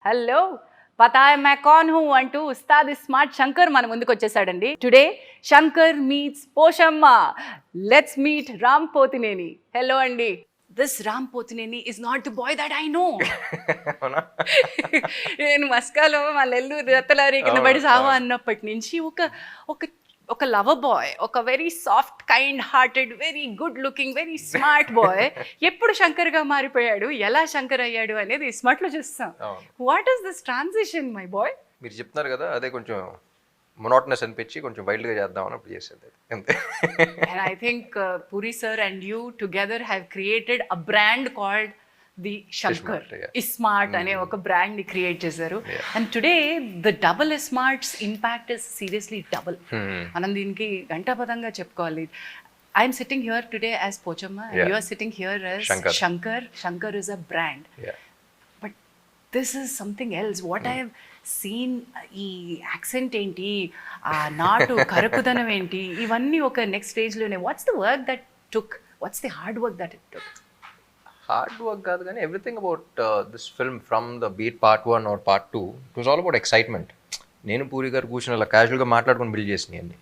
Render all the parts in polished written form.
Hello పతా high मैं कौन हूँ అంటూ ఉస్తాద్ ఇస్మార్ట్ శంకర్ మన ముందుకు వచ్చేసాడండి. Today Shankar meets Poshamma. Let's meet Ram Pothineni. Hello అండి. This Ram Pothineni is not the boy that I know. నేను మస్కాలో మా నెల్లూరు రత్తలారి కింద పడి సావా అన్నప్పటి నుంచి ఒక లవర్ బాయ్, ఒక very soft kind hearted, very good looking, very smart boy ఎప్పుడు శంకర్ గా మారిపోయాడు, ఎలా శంకర్ అయ్యాడు అనేది స్మార్ట్ లో చూస్తాం. What is this transition my boy? మీరు చెప్తున్నారు కదా, అదే కొంచెం మొనోటనస్ అనిపించి కొంచెం వైల్డ్ గా చేద్దామని అప్పుడు చేసేది అంతే. And I think Puri sir and you together have created a brand called the Shankar. Ismart అనే ఒక బ్రాండ్ ని క్రియేట్ చేశారు. And today the double Ismart's impact is seriously double. మనం దీనికి గంటాపదంగా చెప్పుకోవాలి. I'm sitting here today as Pochamma and you are sitting here as Shankar. Shankar is a brand. But this is something else. What I have seen, ఈ accent ఏంటి, ఆ నాటు కరకుదనం ఏంటి, ఇవన్నీ ఒక నెక్స్ట్ స్టేజ్లోనే. What's the work that took? What's the hard work that it took? Hard work కాదు కానీ everything about this film from the beat part 1 or part 2 it was all about excitement. నేను పూరి గారు కూర్చుని అలా క్యాజువల్గా మాట్లాడుకుని బిల్డ్ చేసినాయి అన్ని.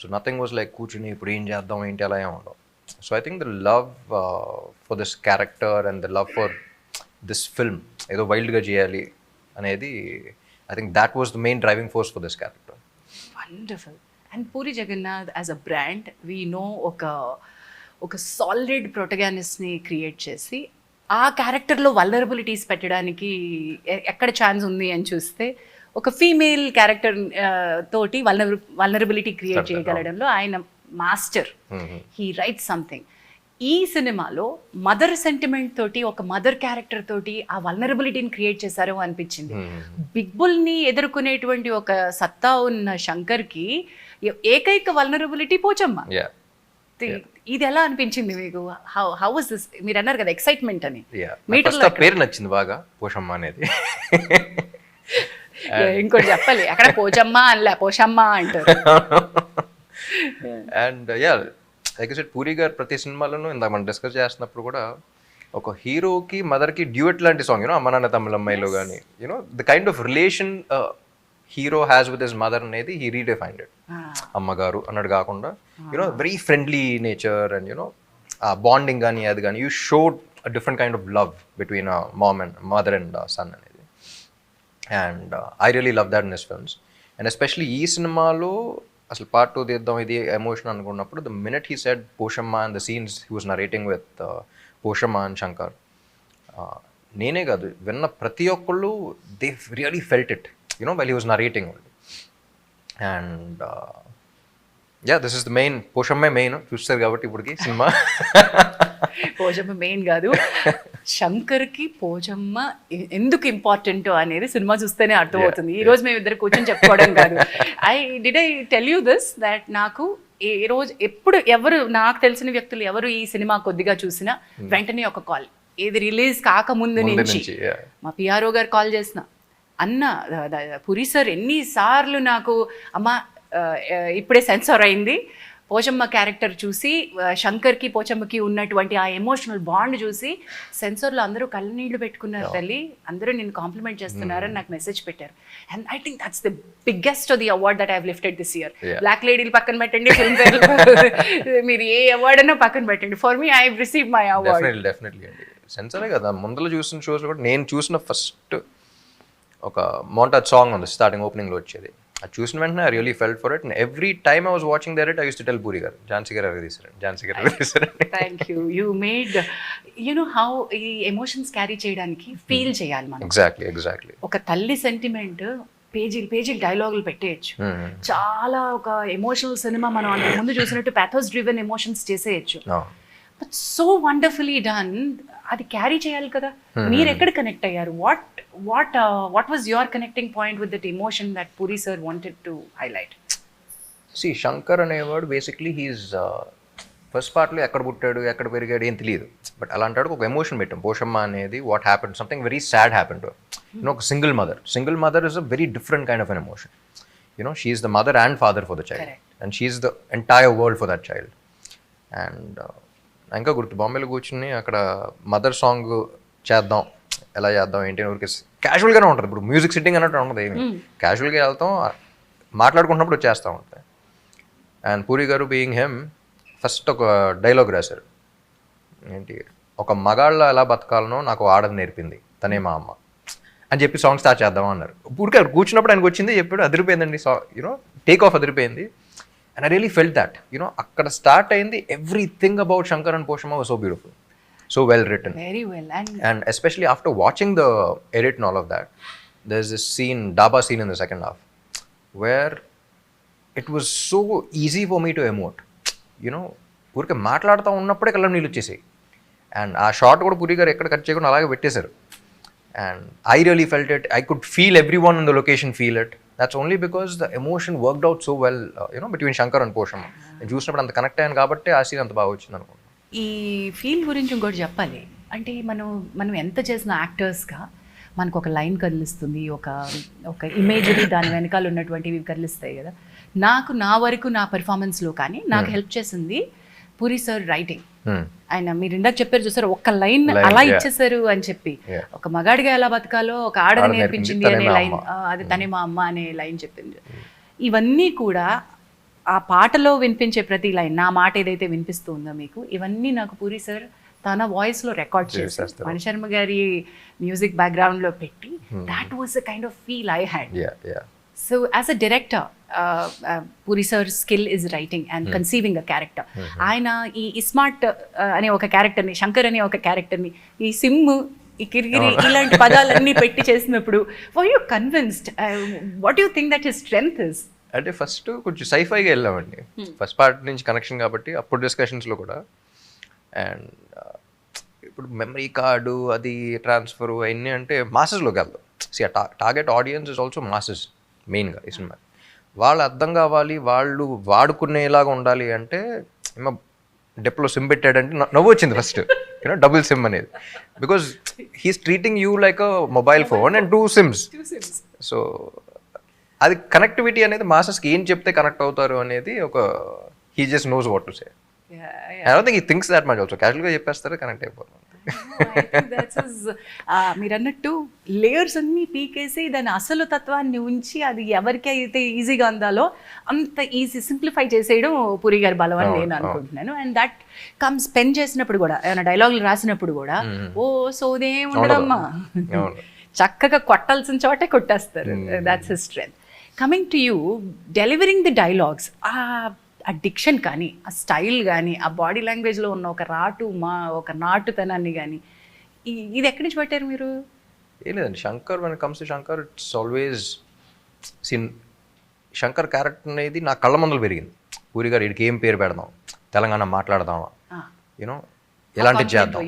సో నథింగ్ వాజ్ లైక్ కూర్చుని ఇప్పుడు ఏం చేద్దాం ఏంటి అలా ఏం ఉండవు. So I think the love for this character and the love for this film, ఏదో వైల్డ్గా చేయాలి అనేది, I think that was the main driving force for this character. Wonderful. And Puri Jagannadh as a brand we know ఒక solid ప్రొటగానిస్ట్ని create చేసి ఆ క్యారెక్టర్లో vulnerabilities పెట్టడానికి ఎక్కడ ఛాన్స్ ఉంది అని చూస్తే ఒక ఫీమేల్ క్యారెక్టర్ తోటి వల్నరబిలిటీ క్రియేట్ చేయగలడంలో ఆయన మాస్టర్. He write something. ఈ సినిమాలో మదర్ సెంటిమెంట్ తోటి, ఒక మదర్ క్యారెక్టర్ తోటి ఆ వల్నరబిలిటీని క్రియేట్ చేశారో అనిపించింది. బిగ్ బుల్ని ఎదుర్కొనేటువంటి ఒక సత్తా ఉన్న శంకర్కి ఏకైక వల్నరబిలిటీ పోచమ్మ. ఇది ఎలా అనిపించింది మీకు? How was this? మీరు అన్నారు కదా ఎక్సైట్మెంట్ అని. పేరు నచ్చింది బాగా, పోషమ్మ అనేది. ఇంకోటి చెప్పాలి, అక్కడ పోచమ్మ అనలే, పోషమ్మ అంటారు. And like I said, puri గారు ప్రతి సినిమాలోనూ ఇందాక మనం డిస్కస్ చేస్తున్నప్పుడు కూడా ఒక హీరోకి మదర్కి డ్యూయట్ లాంటి సాంగ్, యూనో అమ్మ నాన్న తమ్ముళ్ళమ్మాయిలో కానీ, you know the kind of relation hero has with his mother అనేది హీ రీడిఫైన్డ్ ఇట్. అమ్మగారు అన్నట్టు కాకుండా, you know very friendly nature and you know bonding కానీ అది కానీ, you showed a different kind of love between mom and mother and son అనేది. And I really love that in his films. And especially ఈ సినిమాలో అసలు పార్ట్ 2 తీద్దాం, ఇది emotion అనుకున్నప్పుడు, the minute he said Poshamma and the scenes he was narrating with Poshamma and Shankar, నేనే కాదు విన్న ప్రతి ఒక్కళ్ళు they really felt it, you know, while he was narrating only. And this is the main Poshamma main చూస్తారు కాబట్టి ఇప్పటికి సినిమా. పోషమ్మ మెయిన్ కాదు, శంకర్కి పోచమ్మ ఎందుకు ఇంపార్టెంట్ అనేది సినిమా చూస్తేనే అర్థమవుతుంది. ఈ రోజు మేము ఇద్దరు కూర్చొని చెప్పుకోవడం కాదు. I tell you this that నాకు ఏ రోజు ఎప్పుడు ఎవరు నాకు తెలిసిన వ్యక్తులు ఎవరు ఈ సినిమా కొద్దిగా చూసినా వెంటనే ఒక కాల్, ఏది రిలీజ్ కాకముందు నుంచి మా పిఆర్ఓ గారు కాల్ చేసిన, అన్న పురి సార్ ఎన్నిసార్లు నాకు అమ్మ ఇప్పుడే సెన్సార్ అయింది, పోచమ్మ క్యారెక్టర్ చూసి శంకర్కి పోచమ్మకి ఉన్నటువంటి ఆ ఎమోషనల్ బాండ్ చూసి సెన్సార్లో అందరూ కళ్ళనీళ్ళు పెట్టుకున్నారు తల్లి, అందరూ నేను కాంప్లిమెంట్ చేస్తున్నారని నాకు మెసేజ్ పెట్టారు. And I think that's the biggest the award that I have lifted this year. Black లేడీలు పక్కన పెట్టండి, ఫిల్మ్ ఫేర్ మీరు ఏ అవార్డ్ అన్నా పక్కన పెట్టండి, for me I have received my award. Definitely అండి. సెన్సారే కదా, ముందర చూసిన షోస్ కూడా నేను చూసిన ఫస్ట్ ఒక మోంటాజ్ సాంగ్ ఉంది స్టార్టింగ్ ఓపెనింగ్లో వచ్చేది, అది చూసిన వెంటనే I really felt for it. And every time I was watching that it I use to tell Puri garu, Jhansi garu ఎవరు తీసారండి, ఝాన్సీ గారు ఎవరు తీసారండి. Thank you. You made you know how ఈ ఎమోషన్స్ క్యారీ చేయడానికి ఫీల్ చేయాలి మనం. ఎగ్జాక్ట్లీ. ఒక తల్లి సెంటిమెంట్ పేజీలు డైలాగులు పెట్టేయచ్చు, చాలా ఒక ఎమోషనల్ సినిమా మనం అంతకు ముందు చూసినట్టు పాథోస్ డ్రివెన్ ఎమోషన్స్ చేసేయచ్చు. But so wonderfully done. అది క్యారీ చేయాలి కదా. మీరు ఎక్కడ కనెక్ట్ అయ్యారు? What was your connecting point with that emotion that Puri sir wanted to highlight? See Shankar అనేవాడు బేసిక్లీ హీస్ ఫస్ట్ పార్ట్లో ఎక్కడ పుట్టాడు ఎక్కడ పెరిగాడు ఏం తెలియదు, బట్ అలాంటి ఒక ఎమోషన్ పెట్టాం. పోషమ్మ అనేది what happened, something very sad happened to you know. ఒక single mother is a very different kind of an emotion. You know she is the mother and father for the child and she is the entire world for that child. And ఇంకా గుర్తు బాంబేలో కూర్చుని అక్కడ mother song చేద్దాం, ఎలా చేద్దాం ఏంటి ఊరికి క్యాజువల్గానే ఉంటుంది. ఇప్పుడు మ్యూజిక్ సిట్టింగ్ అన్నట్టు ఉంటుంది, ఏమి క్యాజువల్గా వెళ్తాం, మాట్లాడుకుంటున్నప్పుడు వచ్చేస్తూ ఉంటాయి. అండ్ పూరి గారు బీయింగ్ హెమ్ ఫస్ట్ ఒక డైలాగ్ రాశారు, ఏంటి, ఒక మగాళ్ళ ఎలా బతకాలనో నాకు ఆడది నేర్పింది, తనే మా అమ్మ అని చెప్పి సాంగ్ స్టార్ట్ చేద్దాం అన్నారు. పూరి కూర్చున్నప్పుడు ఆయనకు వచ్చింది, చెప్పాడు, అదిరిపోయిందండి యూనో, టేక్ ఆఫ్ అదిరిపోయింది. And I really felt that, you know, అక్కడ స్టార్ట్ అయింది. Everything about Shankar and Poshamma was so beautiful, so well written, very well. And especially after watching the edit and all of that, there's this scene, daba scene in the second half, where it was so easy for me to emote, you know, ఊరికే మాట్లాడుతూ ఉన్నప్పుడే కళ్ళం నీళ్ళు వచ్చేసాయి. And ఆ short కూడా పూరి గారు ఎక్కడ కట్ చేయకుండా అలాగే పెట్టేశారు. And I really felt it, I could feel every one in the location feel it. That's only because the emotion worked out so well, you know, between Shankar and Poshamma. నేను చూసినప్పుడు అంత కనెక్ట్ అయ్యాను కాబట్టి ఆ సీన్ అంత బాగా వచ్చింది అనుకుంటున్నాను. ఈ ఫీల్ గురించి ఇంకోటి చెప్పాలి అంటే, మనం ఎంత చేసిన యాక్టర్స్గా మనకు ఒక లైన్ కదిలిస్తుంది, ఒక ఇమేజరీ దాని వెనకాల ఉన్నటువంటివి కదిలిస్తాయి కదా. నా వరకు నా పెర్ఫార్మెన్స్లో కానీ నాకు హెల్ప్ చేసింది పూరి సార్ రైటింగ్. ఆయన మీరు ఇందాక చెప్పారు చూసారు, ఒక్క లైన్ అలా ఇచ్చేసారు అని చెప్పి, ఒక మగాడిగా ఎలా బతకాలో ఒక ఆడది నేర్పించింది అనే లైన్, అది తనే మా అమ్మ అనే లైన్ చెప్పింది. ఇవన్నీ కూడా ఆ పాటలో వినిపించే ప్రతి లైన్, నా మాట ఏదైతే వినిపిస్తుందో మీకు, ఇవన్నీ నాకు పూరి సార్ తన వాయిస్లో రికార్డ్ చేస్తారు, మణిశర్మ గారి మ్యూజిక్ బ్యాక్గ్రౌండ్లో పెట్టి. That was the kind of feel I had. So as a director, puri sir skill is writing and conceiving a character. ఆయన ఈ ఇస్మార్ట్ అనే ఒక క్యారెక్టర్ని, శంకర్ అనే ఒక క్యారెక్టర్ని, ఈ సిమ్, ఈ కిరిగిరి ఇలాంటి పదాలన్నీ పెట్టి చేసినప్పుడు, were you convinced? What you think that his strength is? అంటే ఫస్ట్ కొంచెం సైఫైగా వెళ్ళామండి, ఫస్ట్ పార్ట్ నుంచి కనెక్షన్ కాబట్టి అప్పుడు డిస్కషన్స్లో కూడా. అండ్ ఇప్పుడు మెమరీ కార్డు అది ట్రాన్స్ఫర్ అవన్నీ అంటే మాసెస్లోకి వెళ్దాం. Target audience is also masses మెయిన్గా ఈ సినిమా. వాళ్ళు అర్థం కావాలి, వాళ్ళు వాడుకునేలాగా ఉండాలి అంటే, ఏమో డెప్లో సిమ్ పెట్టాడంటే నవ్వు వచ్చింది ఫస్ట్, యూనో, డబుల్ సిమ్ అనేది. Because he's treating you like a mobile phone and 2 SIMs. So అది కనెక్టివిటీ అనేది మాసెస్కి ఏం చెప్తే కనెక్ట్ అవుతారు అనేది ఒక, he just knows what to say. I don't think he thinks that much also. క్యాజువల్గా చెప్పేస్తారు, కనెక్ట్ అయిపోతుంది. మీరు అన్నట్టు లేయర్స్ అన్ని పీకేసి దాని అసలు తత్వాన్ని ఉంచి అది ఎవరికి అయితే ఈజీగా అందాలో అంత ఈజీ సింప్లిఫై చేసేయడం పూరి గారి బలం అని నేను అనుకుంటున్నాను. అండ్ దట్ కమ్స్ పెన్ చేసినప్పుడు కూడా, ఏమైనా డైలాగులు రాసినప్పుడు కూడా, ఓ సోదేం ఉండదమ్మా, చక్కగా కొట్టాల్సిన చోటే కొట్టేస్తారు. That's his strength. Coming to you, delivering the dialogues, ఆ డిక్షన్ కానీ, ఆ స్టైల్ కానీ, ఆ బాడీ లాంగ్వేజ్లో ఉన్న ఒక నాటుతనాన్ని కానీ, ఇది ఎక్కడి నుంచి పెట్టారు మీరు? ఏం లేదండి, Shankar, when comes to Shankar, it's always seen. Shankar character అనేది నా కళ్ళ ముందలు పెరిగింది. పూరి గారు వీడికి ఏం పేరు పెడదాం, తెలంగాణ మాట్లాడదామా, యూనో, ఎలాంటిది చేద్దాం,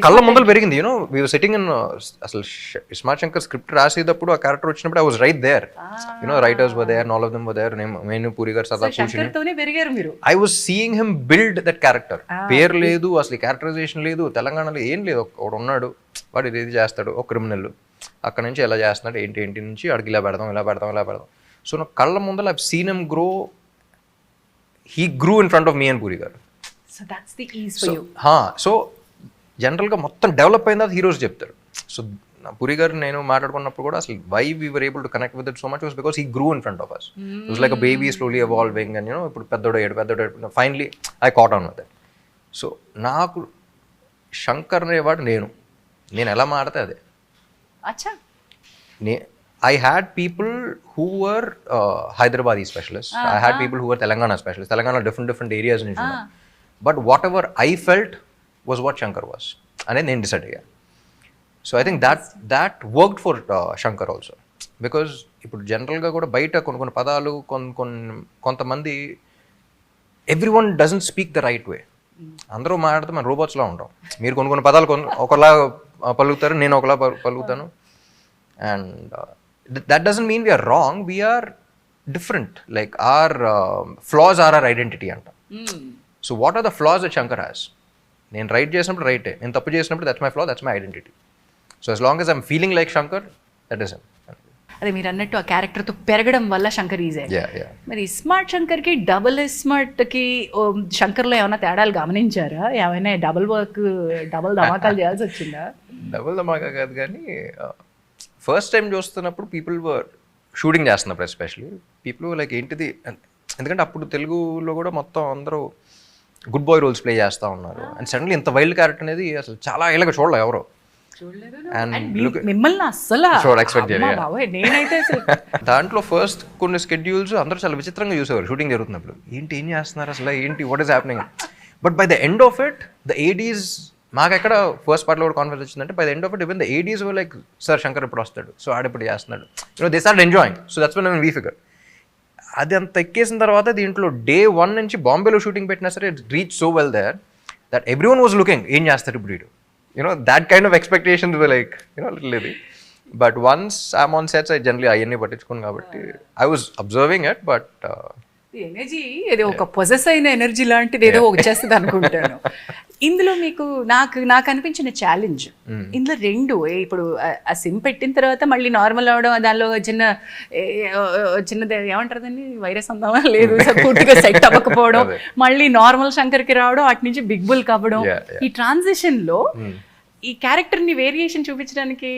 కళ్ళ ముందలు పెరిగింది. You know, we were sitting in, అసలు ఇస్మార్ట్ శంకర్ స్క్రిప్ట్ రాసేటప్పుడు ఆ క్యారెక్టర్ వచ్చినప్పుడు I was right there, you know, writers were there, all of them were there. నేను పూరి గారు సదా కూర్చుని I was seeing him build that character. పేరు లేదు, అసలు క్యారెక్టరైజేషన్ లేదు, తెలంగాణలో ఏం లేదు. ఒకడు ఉన్నాడు, వాడు ఇది చేస్తాడు, ఒక క్రిమినల్, అక్కడ నుంచి ఎలా చేస్తున్నాడు, ఏంటి నుంచి అడిగి ఇలా పెడదాం. సో నా కళ్ళ ముందర I seen him grow. He grew in front of me and puri గారు. సో జనరల్గా మొత్తం డెవలప్ అయిన తర్వాత హీరోస్ చెప్తారు. సో పూరి గారు నేను మాట్లాడుకున్నప్పుడు కూడా అసలు why we were able to connect with it so much was because he grew in front of us. It was like a baby slowly evolving and you know, ఇప్పుడు పెద్దోడు finally I caught on with it. So నాకు శంకర్ అనేవాడు నేను ఎలా మాట్లాడితే అదే. I had people who were Hyderabadi specialists. I had people who were Telangana specialists. Telangana different areas in India. But whatever I felt was what Shankar was. And then decide again. So I think that worked for Shankar also. Because ఇప్పుడు జనరల్గా కూడా బయట కొన్ని పదాలు కొంతమంది everyone doesn't speak the right way. అందరూ మాట్లాడితే మన రోబోట్స్లా ఉంటాం. మీరు కొన్ని పదాలు ఒకలా పలుకుతారు, నేను ఒకలా పలుకుతాను. And that doesn't mean we are wrong, we are different. Like our flaws are our identity anta. So what are the flaws that Shankar has? నేను రైట్ చేసినప్పుడు రైటే, నేను తప్పు చేసినప్పుడు that's my flaw, that's my identity. So as long as I'm feeling like Shankar, that is him. అదే మీరు అన్నట్టు ఆ క్యారెక్టర్తో పెరగడం వల్ల శంకర్ ఈజీ. మరి ఇస్మార్ట్ శంకర్కి డబుల్ ఇస్మార్ట్కి శంకర్లో ఏమైనా తేడాలు గమనించారా? ఏమైనా డబుల్ వర్క్ డబుల్ ధమాకాలు చేయాల్సి వచ్చిందా? డబుల్ ధమాకా కాదు కానీ ఫస్ట్ టైం చూస్తున్నప్పుడు పీపుల్ వర్ షూటింగ్ చేస్తున్నప్పుడు ఎస్పెషలీ పీపుల్ లైక్ ఏంటిది, ఎందుకంటే అప్పుడు తెలుగులో కూడా మొత్తం అందరూ గుడ్ బాయ్ రోల్స్ ప్లే చేస్తూ ఉన్నారు. అండ్ సడన్లీ ఇంత వైల్డ్ క్యారెక్టర్ అనేది అసలు చాలా ఏళ్ళగా చూడలేదు ఎవరు. మిమ్మల్ని అస్సలు ఎక్స్పెక్ట్ నేనైతే దాంట్లో ఫస్ట్ కొన్ని స్కెడ్యూల్స్ అందరూ చాలా విచిత్రంగా చూసేవారు షూటింగ్ జరుగుతున్నప్పుడు. ఏం చేస్తున్నారు అసలు, ఏంటి, what is happening. But by the end of it the Aedes, మాకు ఎక్కడ ఫస్ట్ పార్ట్లో కూడా కాన్ఫిడెన్స్ వచ్చిందంటే by the end of it even the Aedes were like sir Shankar ఇప్పుడు వస్తాడు, సో ఆడిప్పుడు చేస్తున్నాడు, they start enjoying. So that's when we figure అది అంత ఎక్కేసిన తర్వాత దీంట్లో డే 1 నుంచి బాంబేలో షూటింగ్ పెట్టినా సరే it reach so well there that everyone was looking ఏం చేస్తారు ఇప్పుడు వీడు, that kind of expectations were like, little ఇది. But once I'm on sets, I generally అవన్నీ పట్టించుకోను కాబట్టి I was observing it, but energy ఏదో ఒక పొజెస్ అయిన ఎనర్జీ లాంటిది ఏదో వచ్చేస్తుంది అనుకుంటాను. ఇందులో మీకు నాకు అనిపించిన ఛాలెంజ్ ఇందులో 2, ఇప్పుడు ఆ సిమ్ పెట్టిన తర్వాత మళ్ళీ నార్మల్ అవడం, దానిలో చిన్నది ఏమంటారు దాన్ని, వైరస్ అందామా లేదు, పూర్తిగా సెట్ అవ్వకపోవడం, మళ్ళీ నార్మల్ శంకర్కి రావడం, అటు నుంచి బిగ్ బుల్ కావడం. ఈ ట్రాన్సిషన్ లో ఈ క్యారెక్టర్ ని వేరియేషన్ చూపించడానికి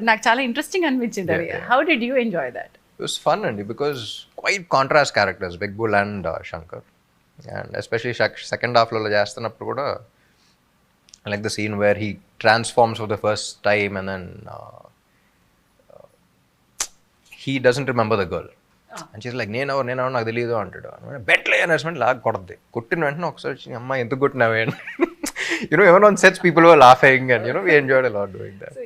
నాకు చాలా ఇంట్రెస్టింగ్ అనిపించింది. అది how did you enjoy that? It was fun, and because quite contrast characters, Big Bull and Shankar, and especially second half lo chestunnappudu kuda I like the scene where he transforms for the first time and then he doesn't remember the girl and she's like నేను నాకు తెలియదు అంటాడు. బెట్లే announcement లాగా కొడద్ది, కొట్టిన వెంటనే ఒకసారి అమ్మ ఎందుకు కొట్టినావే అని even on sets people were laughing and we enjoyed a lot doing that. So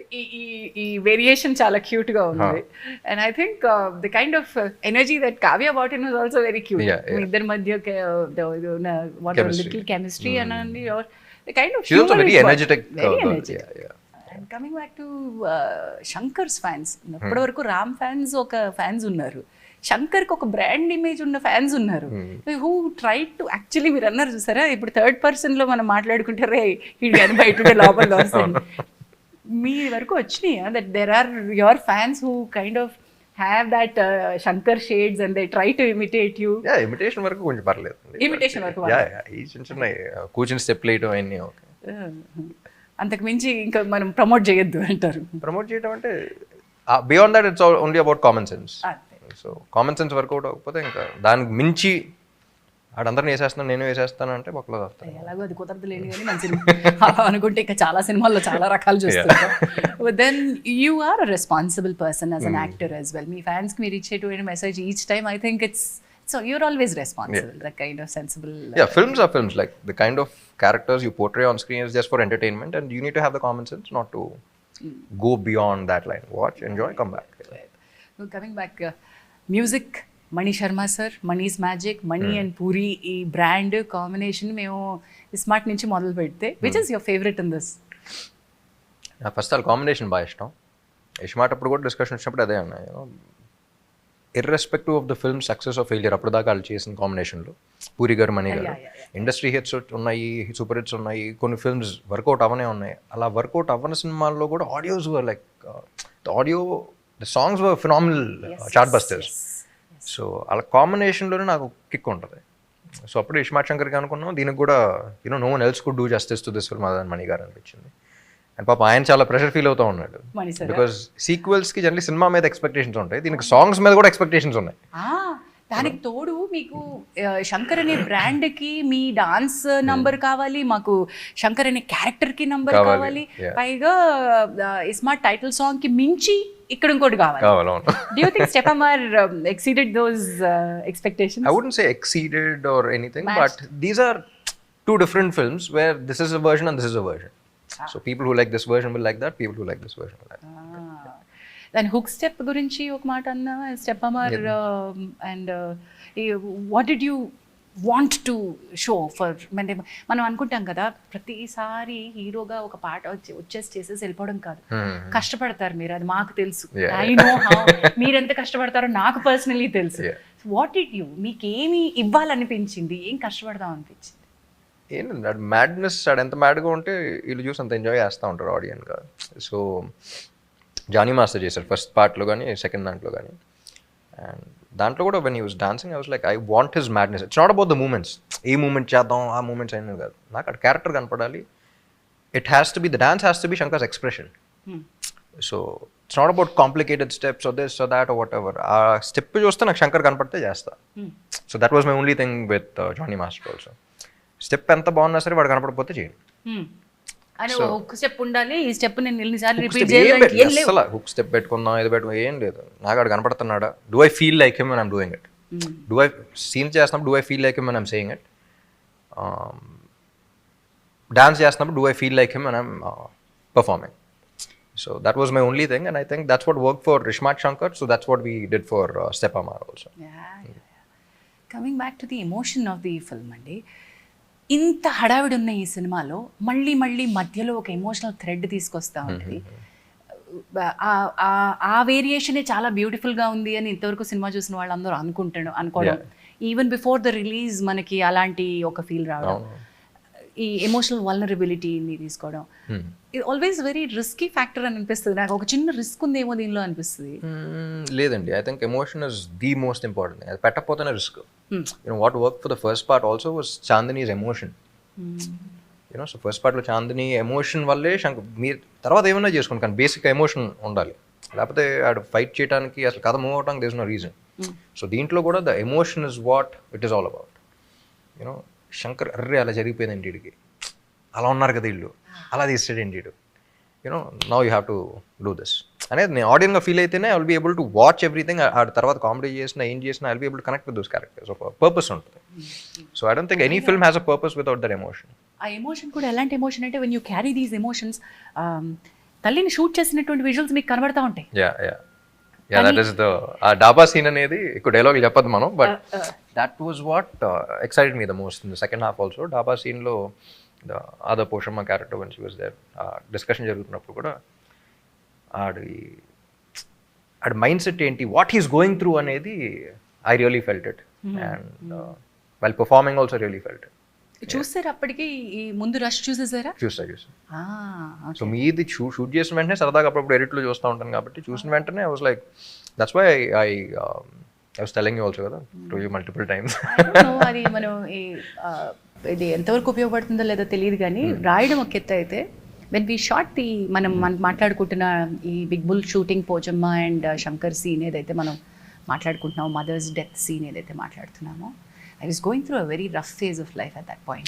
ఈ వేరియేషన్ చాలా క్యూట్ గా ఉంది. And I think the kind of energy that Kavya brought in was also very cute. మీ ఇద్దరి మధ్య what a little chemistry and the kind of she's also very energetic. And coming back to Shankar's fans, ఇప్పటి వరకు Ram fans ఒక fans ఉన్నారు, శంకర్కి ఒక brand image ఉన్న fans ఉన్నారు who try to actually, మీరు అన్నారు చూసారా ఇప్పుడు థర్డ్ పర్సన్ లో మనం మాట్లాడుకుంటే రే వీడు కానీ బయట లోపల వస్తుంది, మీ వరకు వచ్చినాయా that there are your fans who kind of have that Shankar shades and they try to imitate you? Imitation వరకు కొంచెం పర్లేదు, ఇమిటేషన్ వరకు చిన్న కూర్చుని స్టెప్ వేయడం అన్నీ ఓకే, అంతకు మించి ఇంకా మనం ప్రమోట్ చేయొద్దు అంటారు. ప్రమోట్ చేయడం అంటే beyond that it's only about common sense. So common sense work out అవ్వకపోతే ఇంకా దానికి మించి ఆడందరిని వేసేస్తాను నేను వేసేస్తాను అంటే ఒకలో వస్తాను, ఎలాగో అది కుదరదు లేని కానీ మంచి అనుకుంటే ఇంకా చాలా సినిమాల్లో చాలా రకాలు చూస్తాం. Then you are a responsible person as an actor as well. మీ ఫ్యాన్స్కి మీరు ఇచ్చేటువంటి message each time I think it's so you're always responsible, that kind of sensible films are films, like the kind of characters you portray on screen is just for entertainment and you need to have the common sense not to go beyond that line. Watch, enjoy, come back. Coming back, music, Mani Sharma sir, Mani's Magic, Mani and Puri ఈ brand combination మేము ఇస్మార్ట్ నుంచి మొదలు పెడితే which is your favourite in this? నాకు first all combination బాగా ఇష్టం. ఇస్మార్ట్ అప్పుడు కూడా డిస్కషన్ వచ్చినప్పుడు అదే అన్నా, irrespective of the film success of failure అప్పుడు దాకా వాళ్ళు చేసిన కాంబినేషన్లో పూరి గారు మణి గారు ఇండస్ట్రీ హిట్స్ ఉన్నాయి, సూపర్ హిట్స్ ఉన్నాయి, కొన్ని ఫిల్మ్స్ వర్కౌట్ అవ్వనే ఉన్నాయి. అలా వర్కౌట్ అవ్వని సినిమాల్లో కూడా audios were like the songs were phenomenal chart busters. So అలా కాంబినేషన్లోనే నాకు కిక్ ఉంటుంది. సో అప్పుడు ఇస్మార్ట్ శంకర్కి అనుకున్నాం దీనికి కూడా no one else could do justice to this film అదని మణి గారు అనిపించింది. అండ్ పాప ఆయన చాలా ప్రెషర్ ఫీల్ అవుతూ ఉన్నాడు బికాస్ సీక్వెల్స్కి జనరల్లీ సినిమా మీద ఎక్స్పెక్టేషన్స్ ఉంటాయి, దీనికి సాంగ్స్ మీద కూడా ఎక్స్పెక్టేషన్స్ ఉన్నాయి. దానికి తోడు మీకు శంకర్ అనే బ్రాండ్ కి మీ డాన్స్ నంబర్ కావాలి, మాకు శంకర్ అనే క్యారెక్టర్ కి నంబర్ కావాలి, పైగా ఇస్మార్ట్ టైటిల్ సాంగ్ కి మించి ఇక్కడ ఇంకోటి కావాలి. Do you think Steppamar exceeded those expectations? I wouldn't say exceeded or anything, but these are two different films where this is a version and this is a version. So people who like this version will like that, people who like this version will like that. దాని hook step గురించి ఒక మాట అన్నా, Steppamar and what did you want to show for, అంటే మనం అనుకుంటాం కదా ప్రతిసారి హీరోగా ఒక పాట వచ్చేసి చేసేసి వెళ్ళిపోవడం కాదు, కష్టపడతారు మీరు, అది మాకు తెలుసు, ఐ నో హౌ మీరెంత కష్టపడతారో నాకు పర్సనలీ తెలుసు. వాట్ డిడ్ యూ, మీకేమి ఇవ్వాలనిపించింది, ఏం కష్టపడదాం అనిపించింది? ఏంటంటే మ్యాడ్నెస్, ఎంత మ్యాడ్గా ఉంటే వీళ్ళు చూసి అంత ఎంజాయ్ చేస్తూ ఉంటారు ఆడియన్గా. సో జానీ మాస్టర్ చేశారు ఫస్ట్ పార్ట్లో కానీ సెకండ్ దాంట్లో కానీ. అండ్ దాంట్లో కూడా when he was dancing I was like I want his madness. It's not about the movements, ఏ మూమెంట్ చేద్దాం ఆ మూమెంట్స్ అయినా కాదు, నాకు అక్కడ క్యారెక్టర్ కనపడాలి. It has to be, the dance has to be Shankar's expression. So it's not about complicated steps or this or that or whatever. ఆ step చూస్తే నాకు శంకర్ కనపడితే చేస్తా. So that was my only thing with Johnny master also. Step ఎంత బాగున్నా సరే వాడు కనపడకపోతే చేయండి. అని ఒక స్టెప్ ఉండాలి, ఈ స్టెప్ నేను ఎన్నిసార్లు రిపీట్ చేయాలి. అసలు హుక్ స్టెప్ పెట్టుకుందాం ఇది పెట్టుకుందాం ఏం లేదు. నాకు ఆడు కనపడుతున్నాడా, do I feel like him and I'm doing it. Do I scene చేస్తున్నప్పుడు do I feel like him and I'm saying it. Dance చేస్తున్నప్పుడు do I feel like him and I'm performing. So that was my only thing and I think that's what work for iSmart Shankar. So that's what we did for step అమర్ also. Coming back to the emotion of the film అండి, ఇంత హడావిడి ఉన్న ఈ సినిమాలో మళ్ళీ మళ్ళీ మధ్యలో ఒక ఎమోషనల్ థ్రెడ్ తీసుకొస్తా ఉంటుంది. ఆ వేరియేషనే చాలా బ్యూటిఫుల్గా ఉంది అని ఇంతవరకు సినిమా చూసిన వాళ్ళందరూ అనుకోవడం, ఈవెన్ బిఫోర్ ద రిలీజ్ మనకి అలాంటి ఒక ఫీల్ రావడం, ఈ ఎమోషనల్ వల్నరబిలిటీని తీసుకోవడం, ఇది ఆల్వేస్ వెరీ రిస్కీ ఫ్యాక్టర్ అని అనిపిస్తుంది నాకు. ఒక చిన్న రిస్క్ ఉందేమో దీనిలో అనిపిస్తుంది. లేదండి, I think emotion is the most important. అది పెట్టకపోతేనే risk. You know what work for the first part also was Chandini's emotion. You know so first పార్ట్లో చాందిని ఎమోషన్ వల్లే మీరు తర్వాత ఏమన్నా చేసుకోండి, కానీ బేసిక్ ఎమోషన్ ఉండాలి. లేకపోతే ఆడు ఫైట్ చేయడానికి అసలు కథ మూవ్ అవడానికి there is no reason. So దీంట్లో కూడా the emotion is what it is all about. You know Shankar అర్రే అలా జరిగిపోయిందండి వీడికి, అలా ఉన్నారు కదా వీళ్ళు, అలా తీస్తాడండి వీడు, you know now you have to do this అనేది నేను ఆడియన్గా ఫీల్ అయితేనే I will be able to watch everything. ఆ తర్వాత కామెడీ చేసినా ఏం చేసినా I will be able to connect with those characters. ఒక పర్పస్ ఉంటుంది. So I don't think any film has a purpose without that emotion. ఆ emotion కూడా ఎలాంటి ఎమోషన్ అంటే when you carry these emotions, తల్లిని షూట్ చేసినటువంటి విజువల్స్ మీకు కనబడతా ఉంటాయి. దట్ ఈస్ ద ఆ డాబా సీన్ అనేది ఎక్కువ డైలాగ్ చెప్పదు మనం, but that was what excited me the most in the second half also. డాబా సీన్లో the other Poshamma character one she was there, discussion జరుగుతున్నప్పుడు కూడా ఆడి మైండ్ సెట్ ఏంటి, వాట్ హీస్ గోయింగ్ త్రూ అనేది I really felt it. And while performing also really felt it. చూసారు అప్పటికి ఈ ముందు రష్ చూసేసారా? చూసా. సో మీది షూట్ చేసిన వెంటనే సరదాగా అప్పుడప్పుడు ఎడిట్లో చూస్తూ ఉంటాను కాబట్టి చూసిన వెంటనే I was like that's why I was telling you also కదా టు యూ మల్టిపుల్ టైమ్స్. అది మనం ఇది ఎంతవరకు ఉపయోగపడుతుందో లేదో తెలియదు కానీ రాయడం ఒక ఎత్తు అయితే వెన్ వీ షాట్ ది మనం మాట్లాడుకుంటున్న ఈ big bull shooting Pochamma and Shankar scene ఏదైతే మనం మాట్లాడుకుంటున్నామో, మదర్స్ డెత్ సీన్ ఏదైతే మాట్లాడుతున్నామో, I was going through a very rough phase of life at that point.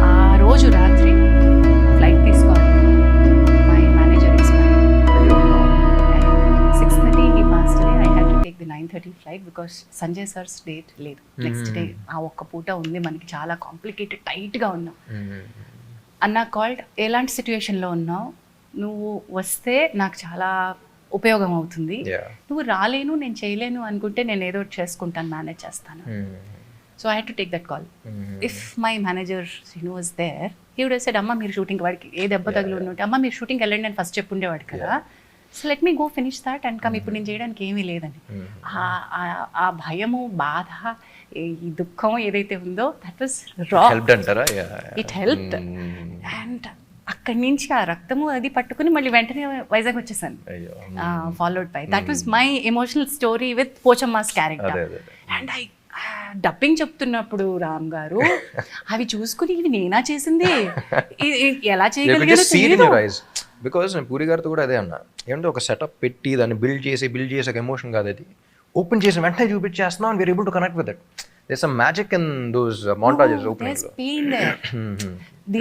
ఆ రోజు రాత్రి ఫ్లైట్ తీసుకోవాలి, my manager Ismart. 6:30 he passed away. I had to take the 9:30 flight because Sanjay sir's date లేదు. Next day ఆ ఒక్క పూట ఉంది మనకి, చాలా కాంప్లికేటెడ్ టైట్గా ఉన్నాం. అన్న కాల్డ్, ఎలాంటి సిచ్యువేషన్లో ఉన్నావు, నువ్వు వస్తే నాకు చాలా ఉపయోగం అవుతుంది, నువ్వు రాలేను నేను చేయలేను అనుకుంటే నేను ఏదో చేసుకుంటాను, మేనేజ్ చేస్తాను. So I had to take that call. If my manager Srinu was there, he would have said, అమ్మ మీరు షూటింగ్, వాడికి ఏ దెబ్బ తగిలి ఉంటే అమ్మ మీరు షూటింగ్కి వెళ్ళండి అని ఫస్ట్ చెప్పుండేవాడు కదా. So let me go finish that and come, ఇప్పుడు నేను చేయడానికి ఏమీ లేదని. ఆ భయము, బాధ, ఈ దుఃఖం ఏదైతే ఉందో దట్ వాస్ రా. It helped. అండ్ అక్కడి నుంచి ఆ రక్తము అది పట్టుకుని మళ్ళీ వెంటనే వైజాగ్ వచ్చేసాను, followed by. That was my emotional story with Pochamma's character. And I dubbing చెప్తున్నప్పుడు రామ్ గారు అవి చూసుకుని ఇవి నేనా చేసింది, ఎలా చేయగలిగాను. బికాస్ నేను పూరి గారితో కూడా అదే అన్నా, ఏమంటే ఒక సెటప్ పెట్టి దాన్ని బిల్డ్ చేసి ఒక ఎమోషన్ కాదు, అది ఓపెన్ చేసి వెంటనే చూపించేస్తున్నాం and we're able to connect with it. There's some magic in those montages opening. There's pain there.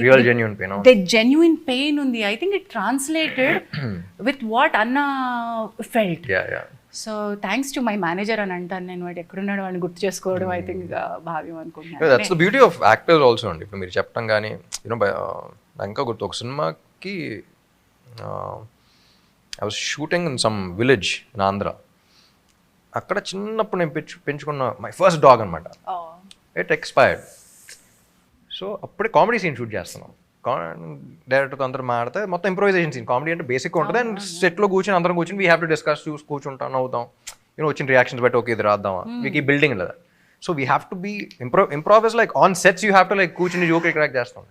Real genuine pain. The genuine pain undi. I think it translated with what Anna felt. Yeah. So thanks to my manager and antan nenu vaadu ekkudunnadu ani gurtu chesukodam I think bhavim anukuntunna. That's the beauty of actors also andi. Ippudu meer cheptam gaani nanka gurtu oka cinema-ki I was shooting in some village in Andhra. అక్కడ చిన్నప్పుడు నేను పెంచుకున్న my first dog అనమాట, it expired. So అప్పుడే comedy scene shoot చేస్తున్నాం, డైరెక్టర్తో అందరూ మాడితే మొత్తం improvisation scene. Comedy అంటే బేసిక్గా ఉంటుంది అండ్ సెట్లో కూర్చొని అందరం కూర్చొని వీ హ్యావ్ టు డిస్కస్, చూసి కూర్చుంటాం, అవుతాం, వచ్చిన రియాక్షన్స్ బట్టి ఓకే ఇది రాద్దామా, మీకు ఈ బిల్డింగ్ లేదా. So we have to be improvise like on sets you have to like కూర్చుని జోక్ క్రాక్ చేస్తాం.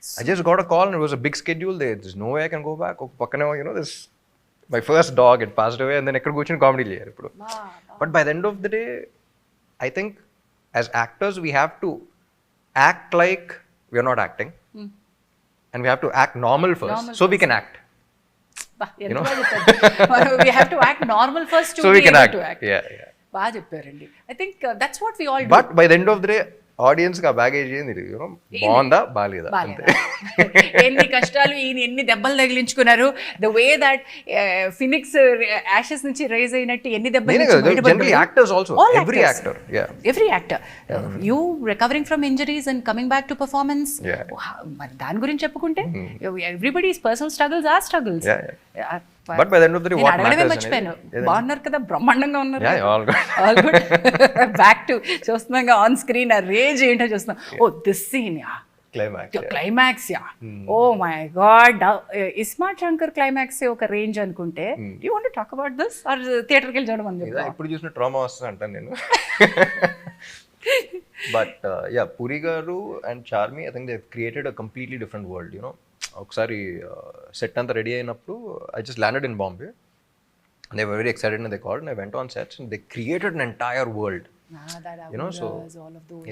I just got a call and it was a big schedule. There's no way I can go back. ఒక పక్కనే, this my first dog had passed away and then ఎక్కడ కూర్చొని comedy చేయాలి ఇప్పుడు. But by the end of the day, I think as actors we have to act like we are not acting. And we have to act normal first so we can act. We have to act normal first to So be we can able act. to act. Yeah. బాగా చెప్పారండి. I think that's what we all do. But by the end of the day, audience కి ఆ baggage ఏంది, బాగుందా బాగాలేదా అంతే. ఎన్ని కష్టాలు, ఈయన ఎన్ని దెబ్బలు తగిలించుకున్నారు, the way that phoenix ashes నుంచి రైజ్ అయినట్టు ఎన్ని దెబ్బలు. Generally actors also, every actor, every actor, you recovering from injuries and coming back to performance. మరి దాని గురించి చెప్పుకుంటే everybody's personal struggles are struggles. But by the end of the day, what matters? మర్చిపోయాను. బాగున్నారు కదా, బ్రహ్మాండంగా ఉన్నారు. all good. All good. Back to చూస్తున్నాగా ఆన్ స్క్రీన్ ఆ రేంజ్ ఏంటో చూస్తున్నాం. Oh this scene, climax, oh my God. ISmart Shankar climax ఒక రేంజ్ అనుకుంటే, you want to talk about this or థియేటర్కి వెళ్ళి చూడమని చెప్తా. ఇప్పుడు చూసిన ట్రామా వస్తుంది అంటాను నేను. బట్ పూరి గారు and Charmi, I think they created a completely different world. ఒకసారి సెట్ అంతా రెడీ అయినప్పుడు I just landed in Bombay. They were very excited and they called and I went on sets and they created an entire world. So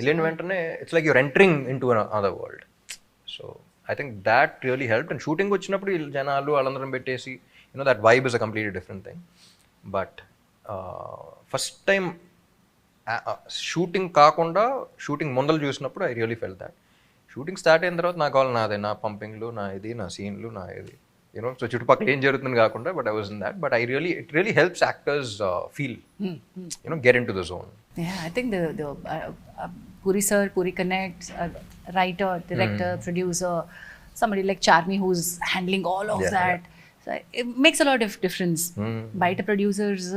alien ventane, it's like you're entering into another world. So I think that really helped. And shooting vachinappudu janalu alandaram pettesi, that vibe is a completely different thing. But first time shooting kaakunda shooting mundalu chusinappudu I really felt that. Shooting start అయిన తర్వాత నా call నాదే, నా పంపింగ్లు, నా ఇది, నా సీన్లు, నా ఇది, సో చుట్టుపక్కల ఏం జరుగుతుంది కాకుండా. But I was in that. But it really helps actors feel, get into the zone. I think the Puri sir, Puri connects, writer, director, producer, somebody like Charmi who's handling all of that. So it makes a lot of difference. బయట producers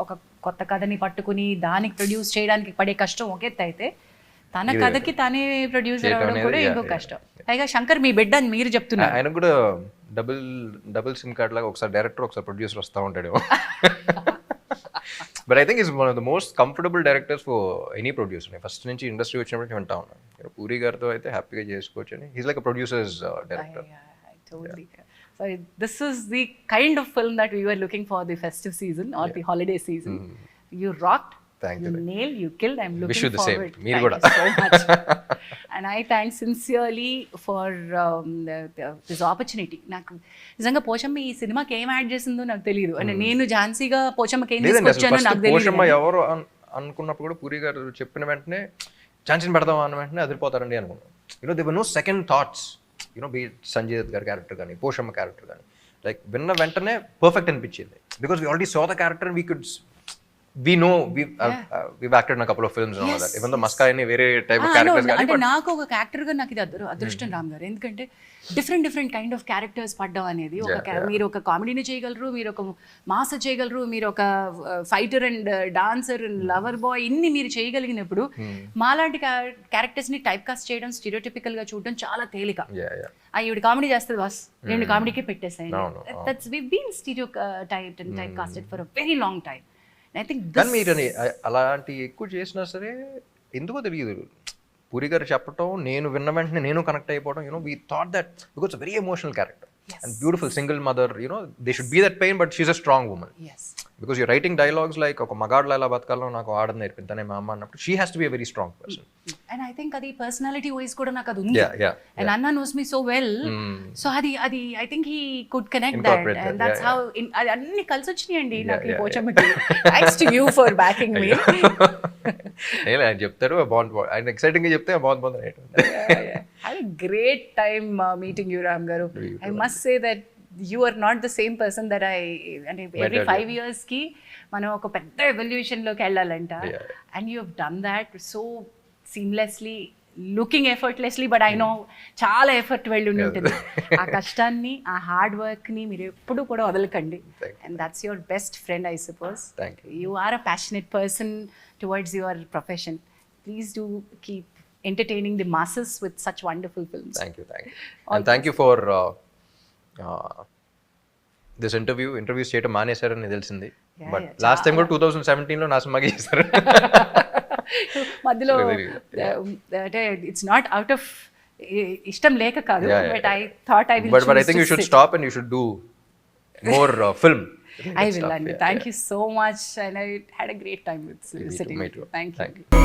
ఒక కొత్త కథని పట్టుకుని దానికి produce చేయడానికి పడే కష్టం ఒక ఎత్తు అయితే, తన కథకి తానే ప్రొడ్యూసర్ అవడం కూడా ఇంకో కష్టం. పైగా శంకర్ మీ బిడ్డ అని మీరు చెప్తున్నారు. ఆయన కూడా డబుల్ సిమ్ కార్డ్ లాగా ఒకసారి డైరెక్టర్ ఒకసారి ప్రొడ్యూసర్ వస్తూ ఉంటాడు. But I think is one of the most comfortable directors for any producer. First నుంచి ఇండస్ట్రీ వచ్చినప్పుడు వింటా ఉన్నాను. పూరి గారితో అయితే హ్యాపీగా చేసుకోవచ్చు అని. He's like a producers director. So this is the kind of film that we were looking for the festive season or the holiday season. You rocked. Thank you. You nailed, you killed. I'm looking wish you the forward. same. Thank you so much. And I thank sincerely for this opportunity. నాకు నిజంగా పోచమ్మ ఈ సినిమాకి ఏం add చేసిందో నాకు తెలియదు. అంటే నేను ఝాన్సీగా పోచమ్మకి ఏం తీసుకొచ్చానో నాకు తెలియదు. పోచమ్మ ఎవరు అనుకున్నప్పుడు కూడా పూరి గారు చెప్పిన వెంటనే ఝాన్సీని పెడదాం అన్న వెంటనే అదిరిపోతారండి అనుకున్నాను. there were no second thoughts. be it Sanjay Dutt గారి క్యారెక్టర్ కానీ, పోషమ్మ క్యారెక్టర్ కానీ, లైక్ విన్న వెంటనే పర్ఫెక్ట్ అనిపించింది. Because we already saw the character and we know we've acted in a couple of films and all that. Even though Maska any very type of characters gaani, అంటే నాకు ఒక character గా నాకు ఇది అదృష్టం రామ్ గారు. ఎందుకంటే డిఫరెంట్ కైండ్ ఆఫ్ క్యారెక్టర్స్ పడ్డం అనేది, మీరు ఒక కామెడీని చేయగలరు, మీరు ఒక మాస్ చేయగలరు, మీరు ఒక fighter and dancer and lover boy, ఇన్ని మీరు చేయగలిగినప్పుడు మాలాంటి క్యారెక్టర్స్ ని టైప్ కాస్ట్ చేయడం, స్టీరియోటిపికల్ గా చూడడం చాలా తేలిక. ఈవిడ కామెడీ చేస్తుంది బాస్, నేను కామెడీకే పెట్టేసాయి. That's we been stereotype and typecasted for a very long time. కానీ మీరు అలాంటి ఎక్కువ చేసినా సరే ఎందుకో తెలియదు, పూరి గారు చెప్పటం నేను విన్న వెంటనే నేను కనెక్ట్ అయిపోవడం. we thought that because a very emotional character and beautiful single mother, they should be that pain, but she's a strong woman. Because you're writing dialogues like ఒక మగాడ్లా ఎలా బతకాలో నాకు ఆడని నేర్పిందనే మా అమ్మ అన్నప్పుడు she has to be a very strong person. And I think అది personality wise కూడా నాకు అది ఉంది. And Anna knows me so well. So అది I think he could connect that. And that's how అది అన్ని కలిసి వచ్చినాయండి నాకు ఈ పోచమ్మకి. Thanks to you for backing me. ఆయన చెప్తారు బాగుంది, ఆయన ఎక్సైటింగ్ గా చెప్తే బాగుంది. Had a great time meeting you, Ram Garu. I must say that you are not the same person that and every 5 years ki మనం ఒక పెద్ద ఎవల్యూషన్ లోకి వెళ్ళాలంట. And you have done that so seamlessly, looking effortlessly, but I know చాలా effort వెళ్ళి ఉంటుంది. ఆ కష్టాన్ని, ఆ హార్డ్ వర్క్ ని మీరు ఎప్పుడు కూడా వదలకండి. And that's your best friend, I suppose. Thank you. You are a passionate person towards your profession. Please do keep entertaining the masses with such wonderful films. Thank you. And thank you for this interviews చేయటం మానేశారని తెలిసింది. But last time కూడా 2017 లో నా సినిమాకి చేశారు. మధ్యలో అంటే it's not out of ఇష్టం లేక కాదు, Yeah, yeah, but I thought I will But I think you should stop and you should do more film. I will, and thank you so much, and I had a great time with sitting Me with too. you. Thank you. Thank you.